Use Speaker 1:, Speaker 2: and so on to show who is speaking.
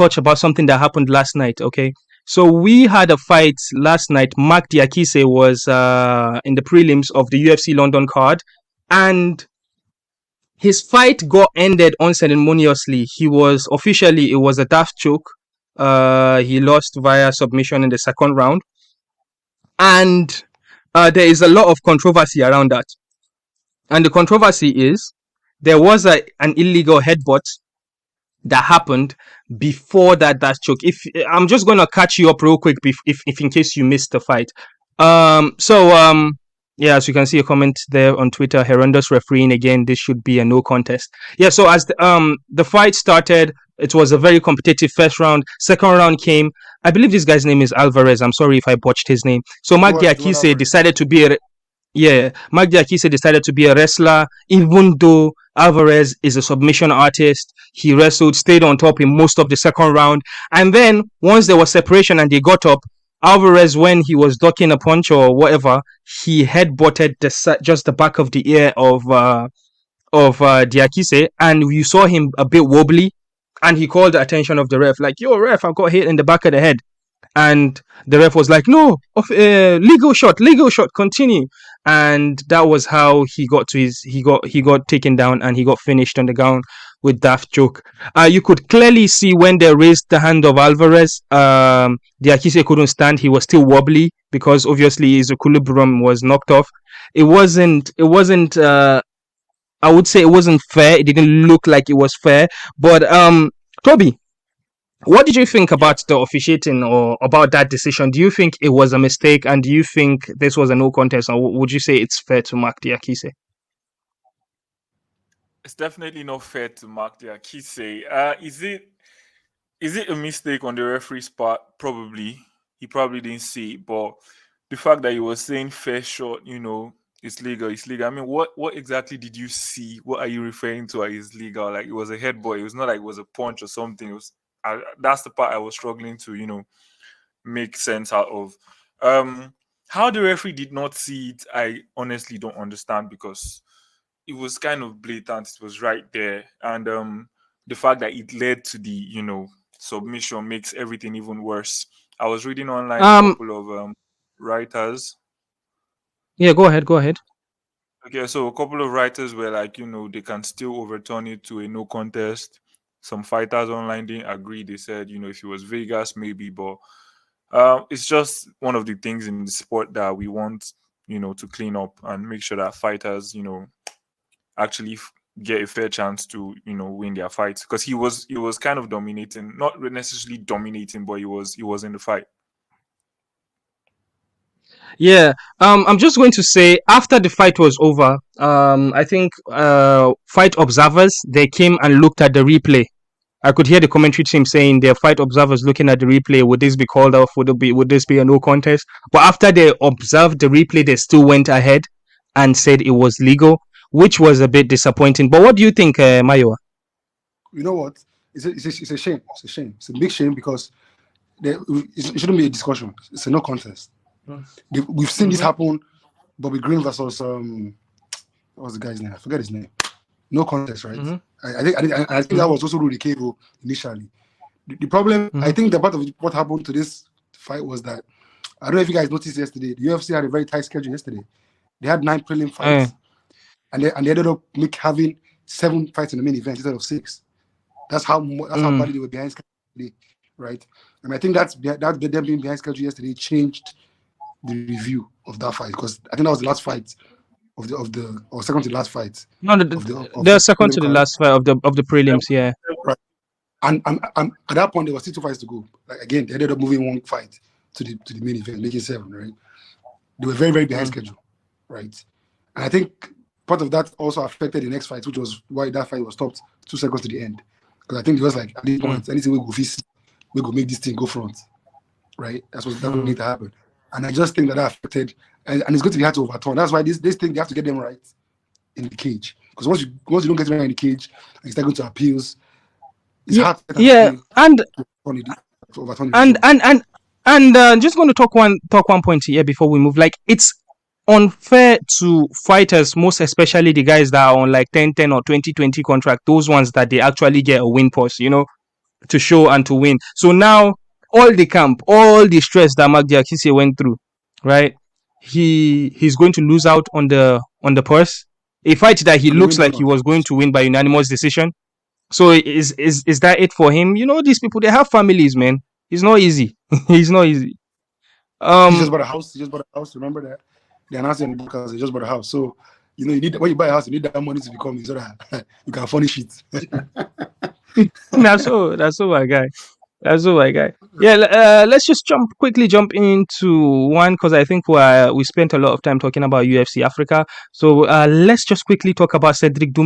Speaker 1: touch about something that happened last night, okay? So we had a fight last night. Marc Diakese was in the prelims of the UFC London card, and his fight got ended unceremoniously. It was a daft choke. He lost via submission in the second round, and there is a lot of controversy around that. And the controversy is there was an illegal headbutt that happened before that choke. If I'm just gonna catch you up real quick, if in case you missed the fight. Yeah, as you can see a comment there on Twitter, horrendous refereeing again. This should be a no contest. Yeah, so as the fight started, it was a very competitive first round. Second round came. I believe this guy's name is Alvarez. I'm sorry if I botched his name. So Marc Diakese decided to be Marc Diakese decided to be a wrestler, even though Alvarez is a submission artist. He wrestled, stayed on top in most of the second round. And then once there was separation and they got up, Alvarez, when he was ducking a punch or whatever, he headbutted just the back of the ear of Diakese, and you saw him a bit wobbly, and he called the attention of the ref, like, "Yo, ref, I got hit in the back of the head." And the ref was like, "No, legal shot, continue." And that was how he got to he got taken down, and he got finished on the ground with daft choke. You could clearly see when they raised the hand of Alvarez, Diakese couldn't stand. He was still wobbly because obviously his equilibrium was knocked off. It wasn't I would say it wasn't fair. It didn't look like it was fair. But Toby, what did you think about the officiating or about that decision? Do you think it was a mistake, and do you think this was a no contest, or would you say it's fair to Marc Diakese?
Speaker 2: It's definitely not fair to Marc Diakese. Is it a mistake on the referee's part? Probably. He probably didn't see it, but the fact that he was saying fair shot, it's legal. I mean, what exactly did you see? What are you referring to as legal? Like, it was a headbutt. It was not like it was a punch or something. That's the part I was struggling to, make sense out of. How the referee did not see it, I honestly don't understand, because it was kind of blatant. It was right there, and the fact that it led to the submission makes everything even worse. I was reading online a couple of writers.
Speaker 1: Yeah, go ahead.
Speaker 2: Okay, so a couple of writers were like, they can still overturn it to a no contest. Some fighters online didn't agree. They said, if it was Vegas, maybe, but it's just one of the things in the sport that we want, to clean up and make sure that fighters, actually get a fair chance to, win their fights. Because he was kind of dominating, not necessarily dominating, but he was in the fight.
Speaker 1: Yeah, I'm just going to say, after the fight was over, I think fight observers, they came and looked at the replay. I could hear the commentary team saying their fight observers looking at the replay, would this be called off? Would this be a no contest? But after they observed the replay, they still went ahead and said it was legal, which was a bit disappointing. But what do you think, Mayowa?
Speaker 3: You know what? It's a shame. It's a shame. It's a big shame, because it shouldn't be a discussion. It's a no contest. We've seen this happen. Bobby Green versus what was the guy's name? I forget his name. No contest, right? Mm-hmm. I think that was also Rudy Cable initially. The problem, I think, the part of what happened to this fight was that, I don't know if you guys noticed yesterday, the UFC had a very tight schedule yesterday. They had 9 prelim fights, and they ended up having 7 fights in the main event instead of 6. That's how badly they were behind schedule, right? And I think that them being behind schedule yesterday changed the review of that fight, because I think that was the last fight or second to the last fight.
Speaker 1: No, the second to the last fight of the prelims, yeah.
Speaker 3: Right. And at that point there was still 2 fights to go. Like, again, they ended up moving 1 fight to the main event, making 7, right? They were very, very behind schedule, right? And I think part of that also affected the next fight, which was why that fight was stopped 2 seconds to the end. Because I think it was like, at this point, anything we go make this thing go front, right? That's what need to happen. And I just think that affected, and it's going to be hard to overturn. That's why this thing, they have to get them right in the cage. Because once you don't get them right in the cage, and you start going to appeals, it's hard to overturn it.
Speaker 1: And just going to talk one point here before we move. Like, it's unfair to fighters, most especially the guys that are on like 10-10 or 20-20 contract, those ones that they actually get a win pause, to show and to win. So now all the camp, all the stress that Marc Diakese went through, right? He's going to lose out on the purse. A fight that he looks like he was going to win by unanimous decision. So is that it for him? You know, these people, they have families, man. It's not easy. It's not easy.
Speaker 3: He just bought a house. Remember that they announced it in the because he just bought a house. So you know, you need when you buy a house, you need that money to become so that you can furnish it.
Speaker 1: That's so my guy. That's so my guy. Yeah, let's just quickly jump into one because I think we spent a lot of time talking about UFC Africa. So let's just quickly talk about Cedric Doumbe.